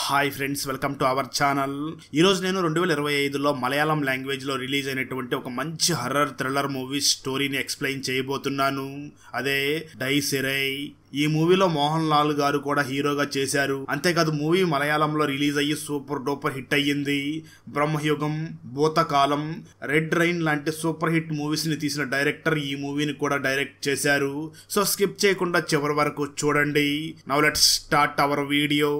Hi friends, welcome to our channel. ఈరోజు నేను 2025లో మలయాళం లాంగ్వేజ్లో రిలీజ్ అయినటువంటి ఒక మంచి హర్రర్ థ్రిల్లర్ మూవీ స్టోరీని ఎక్స్ప్లెయిన్ చేయబోతున్నాను. అదే డై సిరై. ఈ మూవీలో మోహన్ లాల్ గారు కూడా హీరోగా చేశారు. అంతేకాదు మూవీ మలయాళంలో రిలీజ్ అయ్యి సూపర్ డూపర్ హిట్ అయ్యింది. బ్రహ్మయుగం, భూతకాలం, రెడ్ రైన్ లాంటి సూపర్ హిట్ మూవీస్ ని తీసిన డైరెక్టర్ ఈ మూవీని కూడా డైరెక్ట్ చేశారు. సో స్కిప్ చేయకుండా చివరి వరకు చూడండి. Now let's start our video.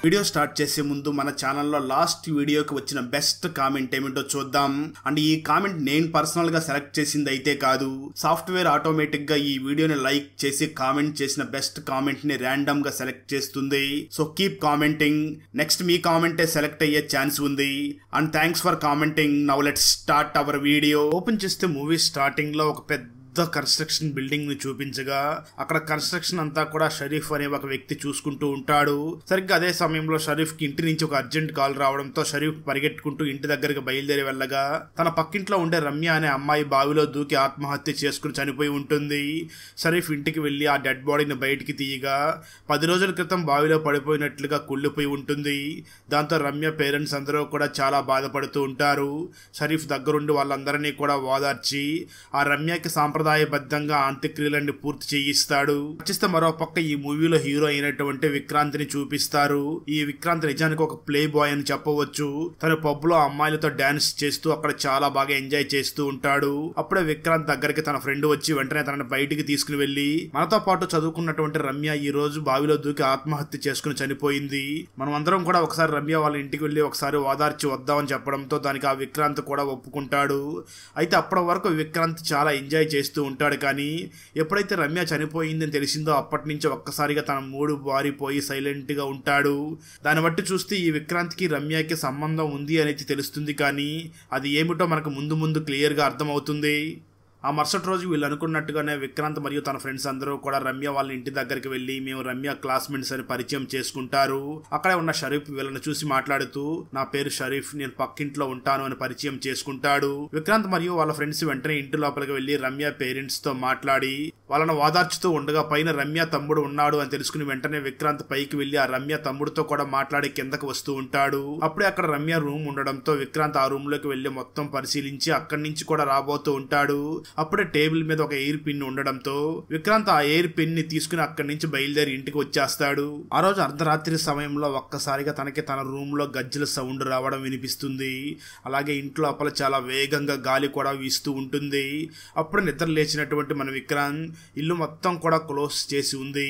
Video start చేసే ముందు మన ఛానల్లో లాస్ట్ వీడియోకి వచ్చిన బెస్ట్ కామెంట్ ఏమిటో చూద్దాం. అండ్ ఈ కామెంట్ నేను పర్సనల్ గా సెలెక్ట్ చేసింది అయితే కాదు, సాఫ్ట్వేర్ ఆటోమేటిక్ గా ఈ వీడియోని లైక్ చేసి కామెంట్ చేసిన బెస్ట్ కామెంట్ ని ర్యాండమ్ గా సెలెక్ట్ చేస్తుంది. So keep commenting. నెక్స్ట్ మీ కామెంటే సెలెక్ట్ అయ్యే ఛాన్స్ ఉంది. And thanks for commenting. Now let's start our video. Open చేస్తే మూవీ స్టార్టింగ్ లో ఒక పెద్ద కన్స్ట్రక్షన్ బిల్డింగ్ ని చూపించగా అక్కడ కన్స్ట్రక్షన్ అంతా కూడా షరీఫ్ అనే ఒక వ్యక్తి చూసుకుంటూ ఉంటాడు. సరిగ్గా అదే సమయంలో షరీఫ్ కి ఇంటి నుంచి ఒక అర్జెంట్ కాల్ రావడంతో షరీఫ్ పరిగెట్టుకుంటూ ఇంటి దగ్గరికి బయలుదేరి వెళ్ళగా తన పక్కింట్లో ఉండే రమ్య అనే అమ్మాయి బావిలో దూకి ఆత్మహత్య చేసుకుని చనిపోయి ఉంటుంది. షరీఫ్ ఇంటికి వెళ్లి ఆ డెడ్ బాడీని బయటికి తీయగా 10 రోజుల క్రితం బావిలో పడిపోయినట్లుగా కుళ్ళిపోయి ఉంటుంది. దాంతో రమ్య పేరెంట్స్ అందరూ కూడా చాలా బాధపడుతూ ఉంటారు. షరీఫ్ దగ్గరుండి వాళ్ళందరినీ కూడా ఓదార్చి ఆ రమ్యకి సాంప్రదాయబద్ధంగా అంత్యక్రియలన్నీ పూర్తి చేయిస్తాడు. వచ్చేస్తే మరో పక్క ఈ మూవీలో హీరో అయినటువంటి విక్రాంత్ ని చూపిస్తారు. ఈ విక్రాంత్ నిజానికి ఒక ప్లే బాయ్ అని చెప్పవచ్చు. తన పబ్ లో అమ్మాయిలతో డాన్స్ చేస్తూ అక్కడ చాలా బాగా ఎంజాయ్ చేస్తూ ఉంటాడు. అప్పుడే విక్రాంత్ దగ్గరికి తన ఫ్రెండ్ వచ్చి వెంటనే తనని బయటికి తీసుకుని వెళ్లి మనతో పాటు చదువుకున్నటువంటి రమ్య ఈ రోజు బావిలో దూకి ఆత్మహత్య చేసుకుని చనిపోయింది. మనం అందరం కూడా ఒకసారి రమ్య వాళ్ళ ఇంటికి వెళ్లి ఒకసారి ఓదార్చి వద్దామని చెప్పడంతో దానికి ఆ విక్రాంత్ కూడా ఒప్పుకుంటాడు. అయితే అప్పటి వరకు విక్రాంత్ చాలా ఎంజాయ్ చేస్తూ ఉంటాడు. కానీ ఎప్పుడైతే రమ్య చనిపోయిందని తెలిసిందో అప్పటి నుంచి ఒక్కసారిగా తన మూడు బారిపోయి సైలెంట్ గా ఉంటాడు. దాన్ని బట్టి చూస్తే ఈ విక్రాంత్ కి రమ్యకి సంబంధం ఉంది అనేది తెలుస్తుంది. కానీ అది ఏమిటో మనకు ముందు ముందు క్లియర్ గా అర్థమవుతుంది. ఆ మరుసటి రోజు వీళ్ళు అనుకున్నట్టుగానే విక్రాంత్ మరియు తన ఫ్రెండ్స్ అందరూ కూడా రమ్య వాళ్ళ ఇంటి దగ్గరికి వెళ్లి మేము రమ్య క్లాస్మేట్స్ అని పరిచయం చేసుకుంటారు. అక్కడే ఉన్న షరీఫ్ వీళ్ళని చూసి మాట్లాడుతూ నా పేరు షరీఫ్, నేను పక్కింట్లో ఉంటాను అని పరిచయం చేసుకుంటాడు. విక్రాంత్ మరియు వాళ్ళ ఫ్రెండ్స్ వెంటనే ఇంటి లోపలికి వెళ్లి రమ్య పేరెంట్స్ తో మాట్లాడి వాళ్ళను ఓదార్చుతూ ఉండగా పైన రమ్య తమ్ముడు ఉన్నాడు అని తెలుసుకుని వెంటనే విక్రాంత్ పైకి వెళ్లి ఆ రమ్య తమ్ముడితో కూడా మాట్లాడి కిందకు వస్తూ ఉంటాడు. అప్పుడే అక్కడ రమ్య రూమ్ ఉండడంతో విక్రాంత్ ఆ రూమ్ లోకి వెళ్లి మొత్తం పరిశీలించి అక్కడి నుంచి కూడా రాబోతూ ఉంటాడు. అప్పుడే టేబుల్ మీద ఒక ఎయిర్ పిన్ ఉండడంతో విక్రాంత్ ఆ ఎయిర్ పిన్ ని తీసుకుని అక్కడి నుంచి బయలుదేరి ఇంటికి వచ్చేస్తాడు. ఆ రోజు అర్ధరాత్రి సమయంలో ఒక్కసారిగా తనకి తన రూమ్ లో గజ్జల సౌండ్ రావడం వినిపిస్తుంది. అలాగే ఇంట్లో లోపల చాలా వేగంగా గాలి కూడా వీస్తూ ఉంటుంది. అప్పుడు నిద్ర లేచినటువంటి మన విక్రాంత్ ఇల్లు మొత్తం కూడా క్లోజ్ చేసి ఉంది.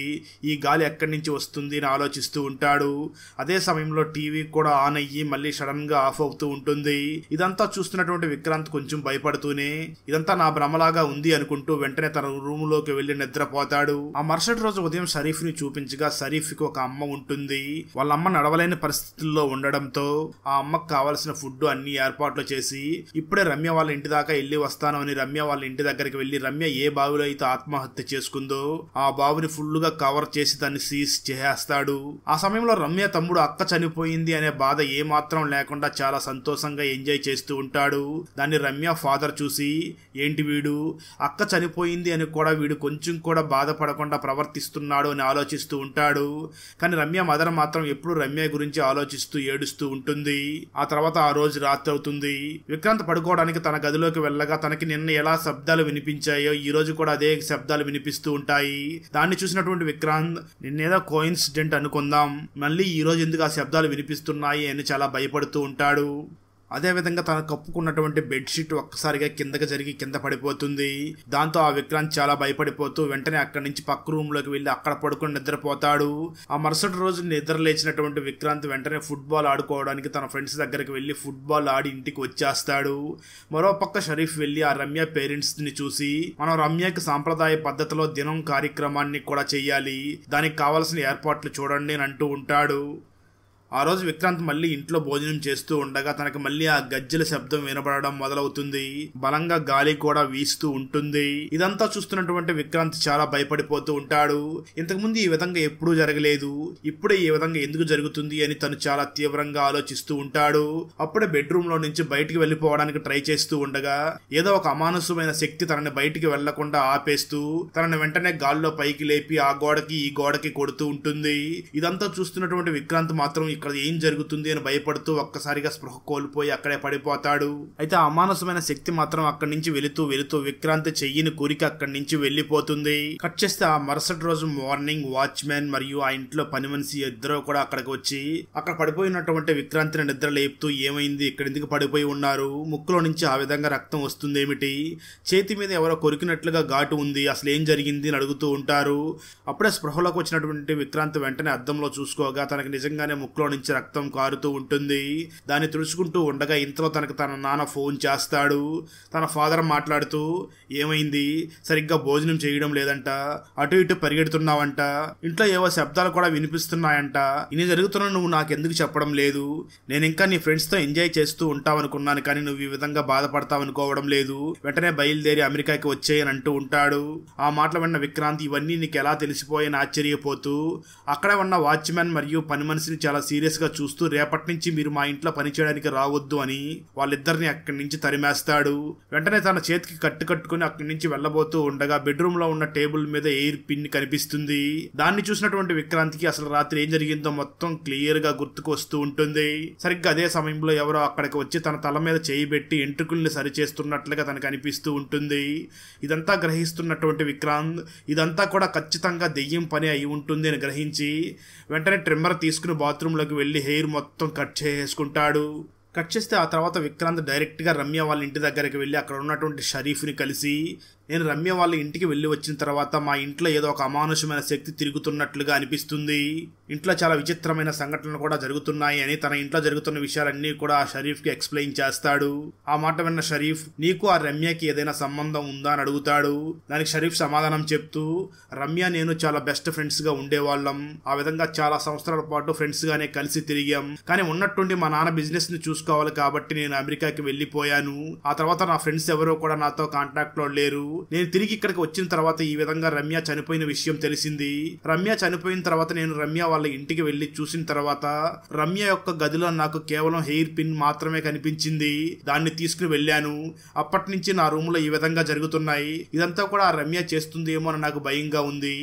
ఈ గాలి ఎక్కడి నుంచి వస్తుంది అని ఆలోచిస్తూ ఉంటాడు. అదే సమయంలో టీవీ కూడా ఆన్ అయ్యి మళ్ళీ సడన్ గా ఆఫ్ అవుతూ ఉంటుంది. ఇదంతా చూస్తున్నటువంటి విక్రాంత్ కొంచెం భయపడుతూనే ఇదంతా నా భ్రమలాగా ఉంది అనుకుంటూ వెంటనే తన రూమ్ లోకి వెళ్లి నిద్రపోతాడు. ఆ మరుసటి రోజు ఉదయం షరీఫ్ ని చూపించగా షరీఫ్ కి ఒక అమ్మ ఉంటుంది. వాళ్ళ అమ్మ నడవలేని పరిస్థితుల్లో ఉండడంతో ఆ అమ్మకు కావాల్సిన ఫుడ్ అన్ని ఏర్పాట్లు చేసి ఇప్పుడే రమ్య వాళ్ళ ఇంటి దాకా వెళ్లి వస్తాను అని రమ్య వాళ్ళ ఇంటి దగ్గరికి వెళ్లి రమ్య ఏ బావిలో అయితే ఆత్మహత్య చేసుకుందో ఆ బావిని ఫుల్ గా కవర్ చేసి దాన్ని సీజ్ చేసేస్తాడు. ఆ సమయంలో రమ్య తమ్ముడు అక్క చనిపోయింది అనే బాధ ఏ మాత్రం లేకుండా చాలా సంతోషంగా ఎంజాయ్ చేస్తూ ఉంటాడు. దాన్ని రమ్య ఫాదర్ చూసి ఏంటి వీడు అక్క చనిపోయింది అని కూడా వీడు కొంచెం కూడా బాధపడకుండా ప్రవర్తిస్తున్నాడు అని ఆలోచిస్తూ ఉంటాడు. కానీ రమ్య మదర్ మాత్రం ఎప్పుడు రమ్య గురించి ఆలోచిస్తూ ఏడుస్తూ ఉంటుంది. ఆ తర్వాత ఆ రోజు రాత్రి అవుతుంది. విక్రాంత్ పడుకోవడానికి తన గదిలోకి వెళ్ళగా తనకి నిన్న ఎలా శబ్దాలు వినిపించాయో ఈ రోజు కూడా అదే శబ్దాలు వినిపిస్తూ ఉంటాయి. దాన్ని చూసినటువంటి విక్రాంత్ నిన్నేదో కోఇన్సిడెంట్ అనుకుందాం, మళ్ళీ ఈ రోజు ఎందుకు ఆ శబ్దాలు వినిపిస్తున్నాయి అని చాలా భయపడుతూ ఉంటాడు. అదేవిధంగా తన కప్పుకున్నటువంటి బెడ్షీట్ ఒక్కసారిగా కిందకి జరిగి కింద పడిపోతుంది. దాంతో ఆ విక్రాంత్ చాలా భయపడిపోతూ వెంటనే అక్కడి నుంచి పక్క రూమ్ లోకి వెళ్లి అక్కడ పడుకుని నిద్రపోతాడు. ఆ మరుసటి రోజు నిద్ర లేచినటువంటి విక్రాంత్ వెంటనే ఫుట్బాల్ ఆడుకోవడానికి తన ఫ్రెండ్స్ దగ్గరికి వెళ్లి ఫుట్బాల్ ఆడి ఇంటికి వచ్చేస్తాడు. మరో పక్క షరీఫ్ వెళ్లి ఆ రమ్య పేరెంట్స్ ని చూసి మనం రమ్యకి సాంప్రదాయ పద్ధతిలో దినం కార్యక్రమాన్ని కూడా చెయ్యాలి, దానికి కావాల్సిన ఏర్పాట్లు చూడండి అని అంటూ ఉంటాడు. ఆ రోజు విక్రాంత్ మళ్ళీ ఇంట్లో భోజనం చేస్తూ ఉండగా తనకి మళ్ళీ ఆ గజ్జెల శబ్దం వినబడడం మొదలవుతుంది. బలంగా గాలి కూడా వీస్తూ ఉంటుంది. ఇదంతా చూస్తున్నటువంటి విక్రాంత్ చాలా భయపడిపోతూ ఉంటాడు. ఇంతకుముందు ఈ విధంగా ఎప్పుడూ జరగలేదు, ఇప్పుడే ఈ విధంగా ఎందుకు జరుగుతుంది అని తను చాలా తీవ్రంగా ఆలోచిస్తూ ఉంటాడు. అప్పుడే బెడ్రూమ్ లో నుంచి బయటికి వెళ్లిపోవడానికి ట్రై చేస్తూ ఉండగా ఏదో ఒక అమానుషమైన శక్తి తనని బయటికి వెళ్లకుండా ఆపేస్తూ తనని వెంటనే గాల్లో పైకి లేపి ఆ గోడకి ఈ గోడకి కొడుతూ ఉంటుంది. ఇదంతా చూస్తున్నటువంటి విక్రాంత్ మాత్రం ఇక్కడ ఏం జరుగుతుంది అని భయపడుతూ ఒక్కసారిగా స్పృహ కోల్పోయి అక్కడే పడిపోతాడు. అయితే ఆ అమానుషమైన శక్తి మాత్రం అక్కడి నుంచి వెళుతూ విక్రాంత్ చెయ్యిని కూరికి అక్కడి నుంచి వెళ్లిపోతుంది. కట్ చేస్తే ఆ మరుసటి రోజు మార్నింగ్ వాచ్మెన్ మరియు ఆ ఇంట్లో పని మనిషి ఇద్దరు కూడా అక్కడికి వచ్చి అక్కడ పడిపోయినటువంటి విక్రాంతిని నిద్ర లేపుతూ ఏమైంది, ఇక్కడ ఎందుకు పడిపోయి ఉన్నారు, ముక్కులో నుంచి ఆ విధంగా రక్తం వస్తుంది ఏమిటి, చేతి మీద ఎవరో కొరికినట్లుగా ఘాటు ఉంది, అసలు ఏం జరిగింది అని అడుగుతూ ఉంటారు. అప్పుడే స్పృహలోకి వచ్చినటువంటి విక్రాంత్ వెంటనే అద్దంలో చూసుకోగా తనకి నిజంగానే ముక్కులో నుంచి రక్తం కారుతూ ఉంటుంది. దాన్ని తుడుచుకుంటూ ఉండగా ఇంతలో తనకు తన నాన్న ఫోన్ చేస్తాడు. తన ఫాదర్ మాట్లాడుతూ ఏమైంది, సరిగ్గా భోజనం చేయడం లేదంట, అటు ఇటు పరిగెడుతున్నావంట, ఇంట్లో ఏవో శబ్దాలు కూడా వినిపిస్తున్నాయంట, ఇన్ని జరుగుతున్నా నువ్వు నాకెందుకు చెప్పడం లేదు, నేను ఇంకా నీ ఫ్రెండ్స్ తో ఎంజాయ్ చేస్తూ ఉంటావనుకున్నాను కానీ నువ్వు ఈ విధంగా బాధపడతావనుకోవడం లేదు, వెంటనే బయలుదేరి అమెరికాకి వచ్చేయని అంటూ ఉంటాడు. ఆ మాటలు విన్న విక్రాంత్ ఇవన్నీ నీకు ఎలా తెలిసిపోయని ఆశ్చర్యపోతూ అక్కడే ఉన్న వాచ్మెన్ మరియు పని మనిషిని చాలా సీరియస్ గా చూస్తూ రేపటి నుంచి మీరు మా ఇంట్లో పనిచేయడానికి రావద్దు అని వాళ్ళిద్దరిని అక్కడి నుంచి తరిమేస్తాడు. వెంటనే తన చేతికి కట్టుకుని అక్కడి నుంచి వెళ్లబోతూ ఉండగా బెడ్రూమ్ లో ఉన్న టేబుల్ మీద ఎయిర్ పిన్ కనిపిస్తుంది. దాన్ని చూసినటువంటి విక్రాంత్కి అసలు రాత్రి ఏం జరిగిందో మొత్తం క్లియర్ గా గుర్తుకు వస్తూ ఉంటుంది. సరిగ్గా అదే సమయంలో ఎవరో అక్కడికి వచ్చి తన తల మీద చేయి పెట్టి ఎంట్రుకుల్ని సరిచేస్తున్నట్లుగా తనకు అనిపిస్తూ ఉంటుంది. ఇదంతా గ్రహిస్తున్నటువంటి విక్రాంత్ ఇదంతా కూడా ఖచ్చితంగా దెయ్యం పని అయి ఉంటుంది అని గ్రహించి వెంటనే ట్రిమ్మర్ తీసుకుని బాత్రూంలోకి వెళ్లి హెయిర్ మొత్తం కట్ చేసుకుంటాడు. కట్ చేస్తే ఆ తర్వాత విక్రాంత్ డైరెక్ట్ గా రమ్య వాళ్ళ ఇంటి దగ్గరికి వెళ్లి అక్కడ ఉన్నటువంటి షరీఫ్ని కలిసి నేను రమ్య వాళ్ళ ఇంటికి వెళ్లి వచ్చిన తర్వాత మా ఇంట్లో ఏదో ఒక అమానుషమైన శక్తి తిరుగుతున్నట్లుగా అనిపిస్తుంది, ఇంట్లో చాలా విచిత్రమైన సంఘటనలు కూడా జరుగుతున్నాయి అని తన ఇంట్లో జరుగుతున్న విషయాలన్నీ కూడా ఆ షరీఫ్ కి ఎక్స్ప్లెయిన్ చేస్తాడు. ఆ మాట విన్న షరీఫ్ నీకు ఆ రమ్యకి ఏదైనా సంబంధం ఉందా అని అడుగుతాడు. దానికి షరీఫ్ సమాధానం చెప్తూ రమ్య నేను చాలా బెస్ట్ ఫ్రెండ్స్ గా ఉండేవాళ్ళం, ఆ విధంగా చాలా సంవత్సరాల పాటు ఫ్రెండ్స్ గానే కలిసి తిరిగాం, కానీ ఉన్నట్టుండి మా నాన్న బిజినెస్ ని చూసుకోవాలి కాబట్టి నేను అమెరికాకి వెళ్లిపోయాను. ఆ తర్వాత నా ఫ్రెండ్స్ ఎవరో కూడా నాతో కాంటాక్ట్ లో లేరు. నేను తిరిగి ఇక్కడికి వచ్చిన తర్వాత ఈ విధంగా రమ్య చనిపోయిన విషయం తెలిసింది. రమ్య చనిపోయిన తర్వాత నేను రమ్య వాళ్ళ ఇంటికి వెళ్లి చూసిన తర్వాత రమ్య యొక్క గదిలో నాకు కేవలం హెయిర్ పిన్ మాత్రమే కనిపించింది, దాన్ని తీసుకుని వెళ్ళాను. అప్పటి నుంచి నా రూమ్ లో ఈ విధంగా జరుగుతున్నాయి, ఇదంతా కూడా ఆ రమ్య చేస్తుందేమో అని నాకు భయంగా ఉంది,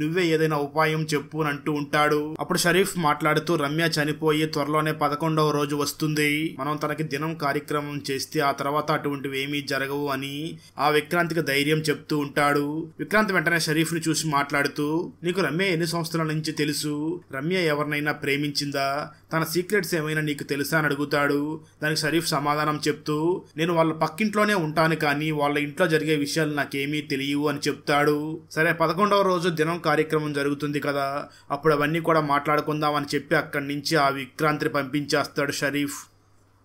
నువ్వే ఏదైనా ఉపాయం చెప్పు అని అంటూ ఉంటాడు. అప్పుడు షరీఫ్ మాట్లాడుతూ రమ్య చనిపోయి త్వరలోనే 11వ రోజు వస్తుంది, మనం తనకి దినం కార్యక్రమం చేస్తే ఆ తర్వాత అటువంటివి ఏమీ జరగవు అని ఆ విక్రాంతికి ధైర్యం చెప్తూ ఉంటాడు. విక్రాంత్ వెంటనే షరీఫ్ ని చూసి మాట్లాడుతూ నీకు రమ్య ఎన్ని సంవత్సరాల నుంచి తెలుసు, రమ్య ఎవరినైనా ప్రేమించిందా, తన సీక్రెట్స్ ఏమైనా నీకు తెలుసా అని అడుగుతాడు. దానికి షరీఫ్ సమాధానం చెప్తూ నేను వాళ్ళ పక్కింట్లోనే ఉంటాను కానీ వాళ్ళ ఇంట్లో జరిగే విషయాలు నాకేమీ తెలియవు అని చెప్తాడు. సరే 11వ రోజు దినం కార్యక్రమం జరుగుతుంది కదా, అప్పుడు అవన్నీ కూడా మాట్లాడుకుందాం అని చెప్పి అక్కడి నుంచి ఆ విక్రాంతిని పంపించేస్తాడు షరీఫ్.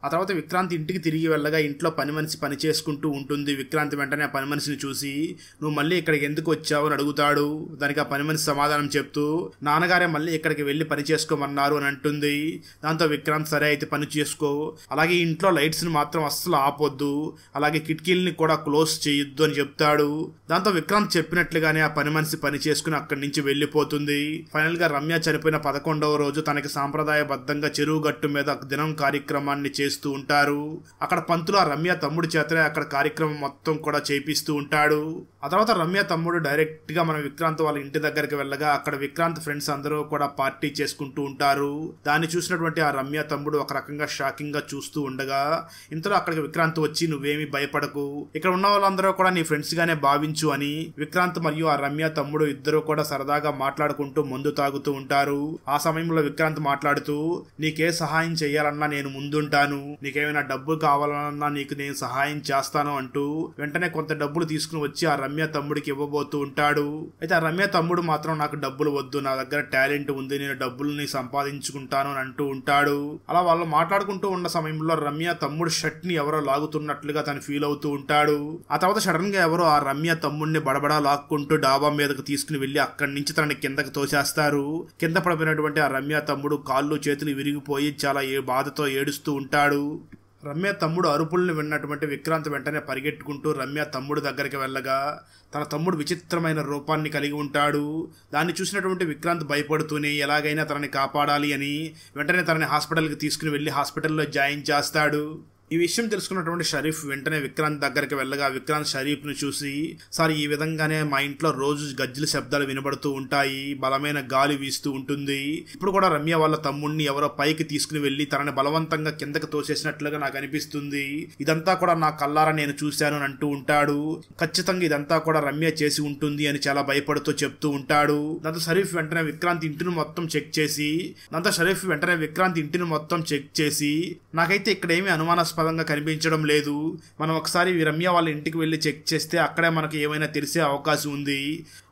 ఆ తర్వాత విక్రాంత్ ఇంటికి తిరిగి వెళ్ళగా ఇంట్లో పని మనిషి పని చేసుకుంటూ ఉంటుంది. విక్రాంత్ వెంటనే ఆ పని మనిషిని చూసి నువ్వు మళ్ళీ ఇక్కడికి ఎందుకు వచ్చావు అని అడుగుతాడు. దానికి ఆ పని మనిషి సమాధానం చెప్తూ నాన్నగారే మళ్ళీ ఇక్కడికి వెళ్ళి పని చేసుకోమన్నారు అని అంటుంది. దాంతో విక్రాంత్ సరే అయితే పని చేసుకో, అలాగే ఇంట్లో లైట్స్ ని మాత్రం అస్సలు ఆపొద్దు, అలాగే కిటికీల్ని కూడా క్లోజ్ చేయొద్దు అని చెప్తాడు. దాంతో విక్రాంత్ చెప్పినట్లుగానే ఆ పని మనిషి పని చేసుకుని అక్కడి నుంచి వెళ్లిపోతుంది. ఫైనల్ గా రమ్య చనిపోయిన 11వ రోజు తనకి సాంప్రదాయబద్ధంగా చెరువు గట్టు మీద దినం కార్యక్రమాన్ని చేస్తూ ఉంటారు. అక్కడ పంతులు ఆ రమ్య తమ్ముడు చేతనే అక్కడ కార్యక్రమం మొత్తం కూడా చేపిస్తూ ఉంటాడు. ఆ తర్వాత రమ్య తమ్ముడు డైరెక్ట్ గా మన విక్రాంత్ వాళ్ళ ఇంటి దగ్గరికి వెళ్ళగా అక్కడ విక్రాంత్ ఫ్రెండ్స్ అందరూ కూడా పార్టీ చేసుకుంటూ ఉంటారు. దాన్ని చూసినటువంటి ఆ రమ్య తమ్ముడు ఒక రకంగా షాకింగ్ గా చూస్తూ ఉండగా ఇంతలో అక్కడికి విక్రాంత్ వచ్చి నువ్వేమీ భయపడకు, ఇక్కడ ఉన్న వాళ్ళందరూ కూడా నీ ఫ్రెండ్స్ గానే భావించు అని విక్రాంత్ మరియు ఆ రమ్య తమ్ముడు ఇద్దరు కూడా సరదాగా మాట్లాడుకుంటూ మందు తాగుతూ ఉంటారు. ఆ సమయంలో విక్రాంత్ మాట్లాడుతూ నీకే సహాయం చెయ్యాలన్నా నేను ముందుంటాను, నీకేమైనా డబ్బులు కావాలన్నా నీకు నేను సహాయం చేస్తాను అంటూ వెంటనే కొంత డబ్బులు తీసుకుని వచ్చి ఆ రమ్య తమ్ముడికి ఇవ్వబోతూ ఉంటాడు. అయితే ఆ రమ్య తమ్ముడు మాత్రం నాకు డబ్బులు వద్దు, నా దగ్గర టాలెంట్ ఉంది, నేను డబ్బుల్ని సంపాదించుకుంటాను అని అంటూ ఉంటాడు. అలా వాళ్ళు మాట్లాడుకుంటూ ఉన్న సమయంలో రమ్య తమ్ముడు షర్ట్ ని ఎవరో లాగుతున్నట్లుగా తను ఫీల్ అవుతూ ఉంటాడు. ఆ తర్వాత సడన్ గా ఎవరో ఆ రమ్య తమ్ముడిని బడబడా లాక్కుంటూ డాబా మీదకు తీసుకుని వెళ్లి అక్కడి నుంచి తనని కిందకి తోసేస్తారు. కింద పడిపోయినటువంటి ఆ రమ్య తమ్ముడు కాళ్ళు చేతులు విరిగిపోయి చాలా బాధతో ఏడుస్తూ ఉంటాడు. రమ్య తమ్ముడు అరుపుల్ని విన్నటువంటి విక్రాంత్ వెంటనే పరిగెట్టుకుంటూ రమ్య తమ్ముడు దగ్గరికి వెళ్ళగా తన తమ్ముడు విచిత్రమైన రూపాన్ని కలిగి ఉంటాడు. దాన్ని చూసినటువంటి విక్రాంత్ భయపడుతూనే ఎలాగైనా తనని కాపాడాలి అని వెంటనే తనని హాస్పిటల్కి తీసుకుని వెళ్ళి హాస్పిటల్లో జాయిన్ చేస్తాడు. ఈ విషయం తెలుసుకున్నటువంటి షరీఫ్ వెంటనే విక్రాంత్ దగ్గరికి వెళ్ళగా విక్రాంత్ షరీఫ్ ను చూసి, సార్ ఈ విధంగానే మా ఇంట్లో రోజు గజ్జల శబ్దాలు వినబడుతూ ఉంటాయి, బలమైన గాలి వీస్తూ ఉంటుంది, ఇప్పుడు కూడా రమ్య వాళ్ళ తమ్ముడిని ఎవరో పైకి తీసుకుని వెళ్లి తనని బలవంతంగా కిందకి తోసేసినట్లుగా నాకు అనిపిస్తుంది, ఇదంతా కూడా నా కల్లారా నేను చూశాను అని అంటూ ఉంటాడు. ఖచ్చితంగా ఇదంతా కూడా రమ్య చేసి ఉంటుంది అని చాలా భయపడుతూ చెప్తూ ఉంటాడు. దాంతో షరీఫ్ వెంటనే విక్రాంత్ ఇంటిని మొత్తం చెక్ చేసి నాకైతే ఇక్కడ ఏమీ అనుమానాస్పదంగా కనిపించడం లేదు, మనం ఒకసారి రమ్య వాళ్ళ ఇంటికి వెళ్ళి చెక్ చేస్తే అక్కడే మనకు ఏమైనా తెలిసే అవకాశం ఉంది,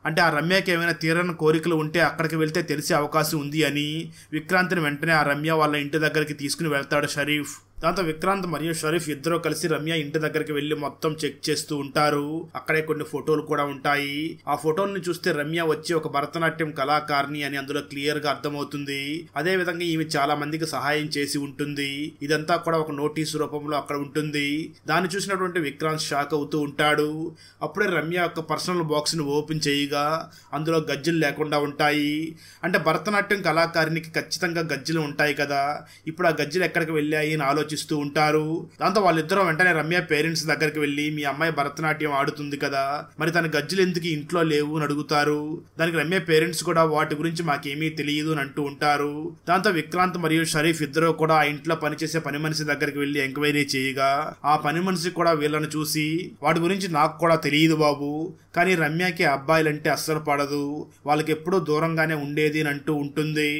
అంటే ఆ రమ్యకి ఏమైనా తీరని కోరికలు ఉంటే అక్కడికి వెళ్తే తెలిసే అవకాశం ఉంది అని విక్రాంత్ని వెంటనే ఆ రమ్య వాళ్ళ ఇంటి దగ్గరికి తీసుకుని వెళ్తాడు షరీఫ్. దాంతో విక్రాంత్ మరియు షరీఫ్ ఇద్దరు కలిసి రమ్య ఇంటి దగ్గరికి వెళ్లి మొత్తం చెక్ చేస్తూ ఉంటారు. అక్కడే కొన్ని ఫోటోలు కూడా ఉంటాయి. ఆ ఫోటోల్ని చూస్తే రమ్య వచ్చి ఒక భరతనాట్యం కళాకారిణి అని అందులో క్లియర్ గా అర్థమవుతుంది. అదే విధంగా ఈమె చాలా మందికి సహాయం చేసి ఉంటుంది. ఇదంతా కూడా ఒక నోటీసు రూపంలో అక్కడ ఉంటుంది. దాన్ని చూసినటువంటి విక్రాంత్ షాక్ అవుతూ ఉంటాడు. అప్పుడే రమ్య యొక్క పర్సనల్ బాక్స్ ని ఓపెన్ చేయగా అందులో గజ్జలు లేకుండా ఉంటాయి. అంటే భరతనాట్యం కళాకారిణికి ఖచ్చితంగా గజ్జలు ఉంటాయి కదా, ఇప్పుడు ఆ గజ్జలు ఎక్కడికి వెళ్ళాయి అని ఆలోచిస్తూ ఉంటారు. దాంతో వాళ్ళిద్దరూ వెంటనే రమ్య పేరెంట్స్ దగ్గరికి వెళ్లి, మీ అమ్మాయి భరతనాట్యం ఆడుతుంది కదా, మరి తన గజ్జలు ఎందుకు ఇంట్లో లేవు అని అడుగుతారు. దానికి రమ్య పేరెంట్స్ కూడా వాటి గురించి మాకేమీ తెలియదు అని అంటూ ఉంటారు. దాంతో విక్రాంత్ మరియు షరీఫ్ ఇద్దరు కూడా ఆ ఇంట్లో పనిచేసే పని మనిషి దగ్గరికి వెళ్లి ఎంక్వైరీ చేయగా ఆ పని మనిషి కూడా వీళ్ళని చూసి, వాటి గురించి నాకు కూడా తెలియదు బాబు, కానీ రమ్యకి అబ్బాయిలంటే అస్సలు పడదు, వాళ్ళకి ఎప్పుడూ దూరంగానే ఉండేది అని అంటూ ఉంటుంది.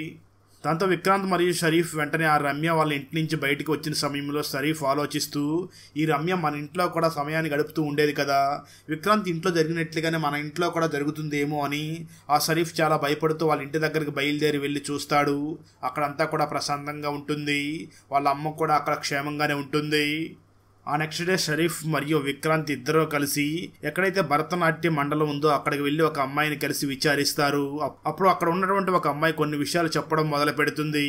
దాంతో విక్రాంత్ మరియు షరీఫ్ వెంటనే ఆ రమ్య వాళ్ళ ఇంటి నుంచి బయటకు వచ్చిన సమయంలో షరీఫ్ ఆలోచిస్తూ, ఈ రమ్య మన ఇంట్లో కూడా సమయాన్ని గడుపుతూ ఉండేది కదా, విక్రాంత్ ఇంట్లో జరిగినట్లుగానే మన ఇంట్లో కూడా జరుగుతుందేమో అని ఆ షరీఫ్ చాలా భయపడుతూ వాళ్ళ ఇంటి దగ్గరికి బయలుదేరి వెళ్ళి చూస్తాడు. అక్కడంతా కూడా ప్రశాంతంగా ఉంటుంది. వాళ్ళ అమ్మ కూడా అక్కడ క్షేమంగానే ఉంటుంది. ఆ నెక్స్ట్ డే షరీఫ్ మరియు విక్రాంత్ ఇద్దరూ కలిసి ఎక్కడైతే భరతనాట్య మండలం ఉందో అక్కడికి వెళ్లి ఒక అమ్మాయిని కలిసి విచారిస్తారు. అప్పుడు అక్కడ ఉన్నటువంటి ఒక అమ్మాయి కొన్ని విషయాలు చెప్పడం మొదలు పెడుతుంది.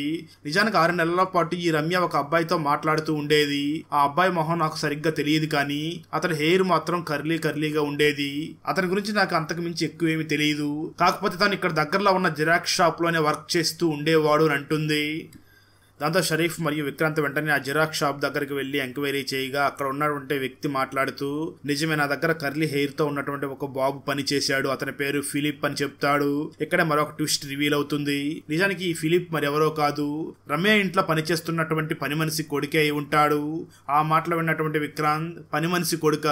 నిజానికి 6 నెలల పాటు ఈ రమ్య ఒక అబ్బాయితో మాట్లాడుతూ ఉండేది. ఆ అబ్బాయి మొహం నాకు సరిగ్గా తెలియదు, కానీ అతని హెయిర్ మాత్రం కర్లీగా ఉండేది. అతని గురించి నాకు అంతకు మించి ఎక్కువ ఏమీ తెలియదు, కాకపోతే తను ఇక్కడ దగ్గరలో ఉన్న జిరాక్స్ షాప్ లోనే వర్క్ చేస్తూ ఉండేవాడు అని అంటుంది. దాంతో షరీఫ్ మరియు విక్రాంత్ వెంటనే ఆ జిరాక్స్ షాప్ దగ్గరికి వెళ్లి ఎంక్వైరీ చేయగా అక్కడ ఉన్నటువంటి వ్యక్తి మాట్లాడుతూ, నిజమే, నా దగ్గర కర్లీ హెయిర్ తో ఉన్నటువంటి ఒక బాబు పని చేశాడు, అతని పేరు ఫిలిప్ అని చెప్తాడు. ఇక్కడే మరొక ట్విస్ట్ రివీల్ అవుతుంది. నిజానికి ఈ ఫిలిప్ మరెవరో కాదు, రమ్య ఇంట్లో పనిచేస్తున్నటువంటి పని మనిషి కొడుకే అయి ఉంటాడు. ఆ మాటలు విన్నటువంటి విక్రాంత్, పని మనిషి కొడుక,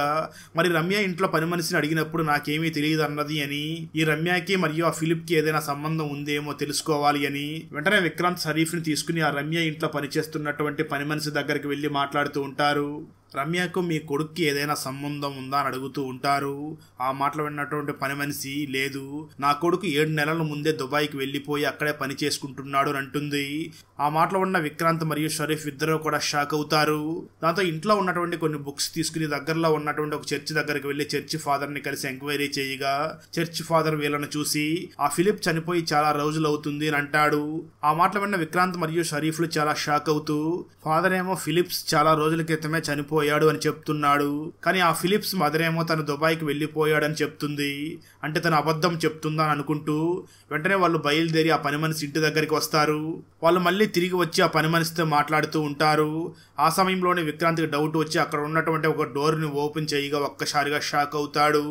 మరి రమ్య ఇంట్లో పని మనిషిని అడిగినప్పుడు నాకేమీ తెలియదు అన్నది అని, ఈ రమ్యకి మరియు ఆ ఫిలిప్ కి ఏదైనా సంబంధం ఉందేమో తెలుసుకోవాలి అని వెంటనే విక్రాంత్ షరీఫ్ ని తీసుకుని ఆ రమ్య ఇంట్లో పనిచేస్తున్నటువంటి పని మనిషి దగ్గరికి వెళ్లి మాట్లాడుతూ ఉంటారు. రమ్యకు మీ కొడుక్కి ఏదైనా సంబంధం ఉందా అని అడుగుతూ ఉంటారు. ఆ మాటలు విన్నటువంటి పని మనిషి, లేదు, నా కొడుకు 7 నెలల ముందే దుబాయ్కి వెళ్లిపోయి అక్కడే పని చేసుకుంటున్నాడు అని అంటుంది. ఆ మాటలు ఉన్న విక్రాంత్ మరియు షరీఫ్ ఇద్దరు కూడా షాక్ అవుతారు. దాంతో ఇంట్లో ఉన్నటువంటి కొన్ని బుక్స్ తీసుకుని దగ్గరలో ఉన్నటువంటి ఒక చర్చి దగ్గరికి వెళ్లి చర్చి ఫాదర్ ని కలిసి ఎంక్వైరీ చేయగా చర్చి ఫాదర్ వీళ్ళని చూసి, ఆ ఫిలిప్ చనిపోయి చాలా రోజులు అవుతుంది అని అంటాడు. ఆ మాటలు విన్న విక్రాంత్ మరియు షరీఫ్లు చాలా షాక్ అవుతూ, ఫాదర్ ఏమో ఫిలిప్స్ చాలా రోజుల క్రితమే చనిపోయాడు అని చెప్తున్నాడు, కానీ ఆ ఫిలిప్స్ మదర్ ఏమో తను దుబాయ్కి వెళ్లిపోయాడని చెప్తుంది, అంటే తను అబద్ధం చెప్తుందని అనుకుంటూ వెంటనే వాళ్ళు బయలుదేరి ఆ పని మనిషి ఇంటి దగ్గరికి వస్తారు. వాళ్ళు మళ్ళీ తిరిగి వచ్చి ఆ పని మనిషితో మాట్లాడుతూ ఉంటారు. ఆ సమయంలోనే విక్రాంత్కి డౌట్ వచ్చి అక్కడ ఉన్నటువంటి ఒక డోర్ ని ఓపెన్ చేయగా ఒక్కసారిగా షాక్ అవుతాడు.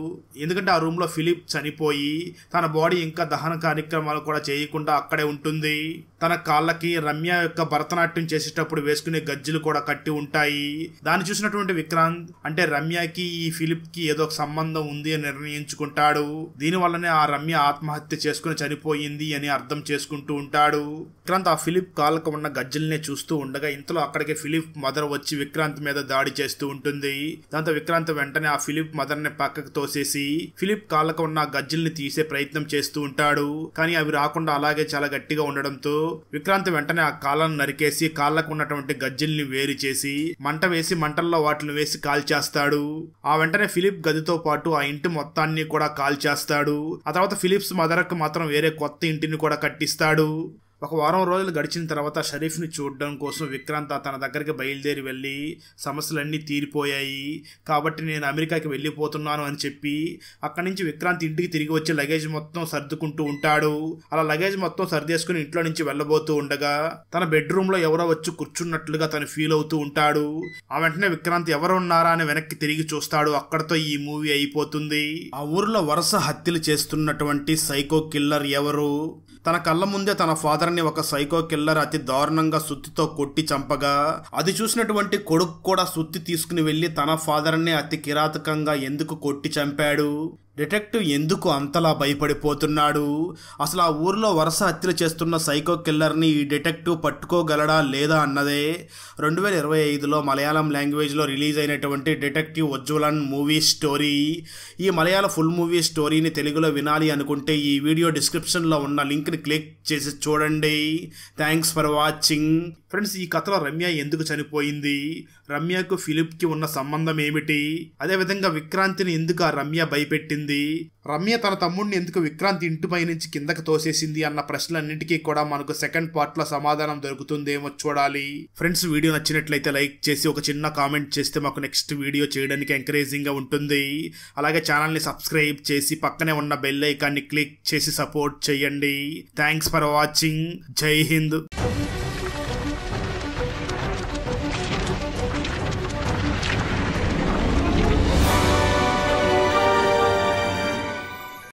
ఎందుకంటే ఆ రూమ్ లో ఫిలిప్ చనిపోయి తన బాడీ ఇంకా దహన కార్యక్రమాలు కూడా చేయకుండా అక్కడే ఉంటుంది. తన కాళ్ళకి రమ్య యొక్క భరతనాట్యం చేసేటప్పుడు వేసుకునే గజ్జలు కూడా కట్టి ఉంటాయి. దాన్ని చూసిన చూసినటువంటి విక్రాంత్ అంటే రమ్యకి ఈ ఫిలిప్ కి ఏదో ఒక సంబంధం ఉంది అని నిర్ణయించుకుంటాడు. దీని వల్లనే ఆ రమ్య ఆత్మహత్య చేసుకుని చనిపోయింది అని అర్థం చేసుకుంటూ ఉంటాడు. విక్రాంత్ ఆ ఫిలిప్ కాళ్ళకు ఉన్న గజ్జల్నే చూస్తూ ఉండగా ఇంతలో అక్కడికి ఫిలిప్ మదర్ వచ్చి విక్రాంత్ మీద దాడి చేస్తూ ఉంటుంది. దాంతో విక్రాంత్ వెంటనే ఆ ఫిలిప్ మదర్ ని పక్కకు తోసేసి ఫిలిప్ కాళ్ళకు ఉన్న గజ్జల్ని తీసే ప్రయత్నం చేస్తూ ఉంటాడు. కానీ అవి రాకుండా అలాగే చాలా గట్టిగా ఉండడంతో విక్రాంత్ వెంటనే ఆ కాళ్ళను నరికేసి కాళ్ళకు ఉన్నటువంటి గజ్జల్ని వేరు చేసి మంట వేసి మంటల్లో వాటిని వేసి కాల్చేస్తాడు. ఆ వెంటనే ఫిలిప్ గదితో పాటు ఆ ఇంటి మొత్తాన్ని కూడా కాల్చేస్తాడు. ఆ తర్వాత ఫిలిప్స్ మదర్ కు మాత్రం వేరే కొత్త ఇంటిని కూడా కట్టిస్తాడు. ఒక వారం రోజులు గడిచిన తర్వాత షరీఫ్ ని చూడడం కోసం విక్రాంత్ తన దగ్గరికి బయలుదేరి వెళ్లి సమస్యలన్నీ తీరిపోయాయి కాబట్టి నేను అమెరికాకి వెళ్ళిపోతున్నాను అని చెప్పి అక్కడి నుంచి విక్రాంత్ ఇంటికి తిరిగి వచ్చి లగేజ్ మొత్తం సర్దుకుంటూ ఉంటాడు. అలా లగేజ్ మొత్తం సర్దేసుకుని ఇంట్లో నుంచి వెళ్ళబోతూ ఉండగా తన బెడ్రూమ్ లో ఎవరో వచ్చి కూర్చున్నట్లుగా తను ఫీల్ అవుతూ ఉంటాడు. ఆ వెంటనే విక్రాంత్ ఎవరు ఉన్నారా అని వెనక్కి తిరిగి చూస్తాడు. అక్కడతో ఈ మూవీ అయిపోతుంది. ఆ ఊర్లో వరుస హత్యలు చేస్తున్నటువంటి సైకో కిల్లర్ ఎవరు? తన కళ్ళ ముందే తన ఫాదర్ ని ఒక సైకో కిల్లర్ అతి దారుణంగా సుత్తితో కొట్టి చంపగా అది చూసినటువంటి కొడుకు కూడా సుత్తి తీసుకుని వెళ్లి తన ఫాదర్ ని అతి కిరాతకంగా ఎందుకు కొట్టి చంపాడు? డిటెక్టివ్ ఎందుకు అంతలా భయపడిపోతున్నాడు? అసలు ఆ ఊర్లో వరుస హత్యలు చేస్తున్న సైకో కిల్లర్ని ఈ డిటెక్టివ్ పట్టుకోగలడా లేదా అన్నదే 2025లో మలయాళం లాంగ్వేజ్లో రిలీజ్ అయినటువంటి డిటెక్టివ్ ఉజ్వలన్ మూవీ స్టోరీ. ఈ మలయాళ ఫుల్ మూవీ స్టోరీని తెలుగులో వినాలి అనుకుంటే ఈ వీడియో డిస్క్రిప్షన్లో ఉన్న లింక్ని క్లిక్ చేసి చూడండి. Thanks for watching. ఫ్రెండ్స్, ఈ కథలో రమ్య ఎందుకు చనిపోయింది? రమ్యకు ఫిలిప్ కి ఉన్న సంబంధం ఏమిటి? అదేవిధంగా విక్రాంతిని ఎందుకు ఆ రమ్య భయపెట్టింది? రమ్య తన తమ్ముడిని ఎందుకు విక్రాంత్ ఇంటిపై నుంచి కిందకు తోసేసింది అన్న ప్రశ్నలన్నింటికీ కూడా మనకు సెకండ్ పార్ట్ లో సమాధానం దొరుకుతుందేమో చూడాలి. ఫ్రెండ్స్, వీడియో నచ్చినట్లయితే లైక్ చేసి ఒక చిన్న కామెంట్ చేస్తే మాకు నెక్స్ట్ వీడియో చేయడానికి ఎంకరేజింగ్ గా ఉంటుంది. అలాగే ఛానల్ ని సబ్స్క్రైబ్ చేసి పక్కనే ఉన్న బెల్ ఐకాన్ని క్లిక్ చేసి సపోర్ట్ చేయండి. Thanks for watching. జై హింద్.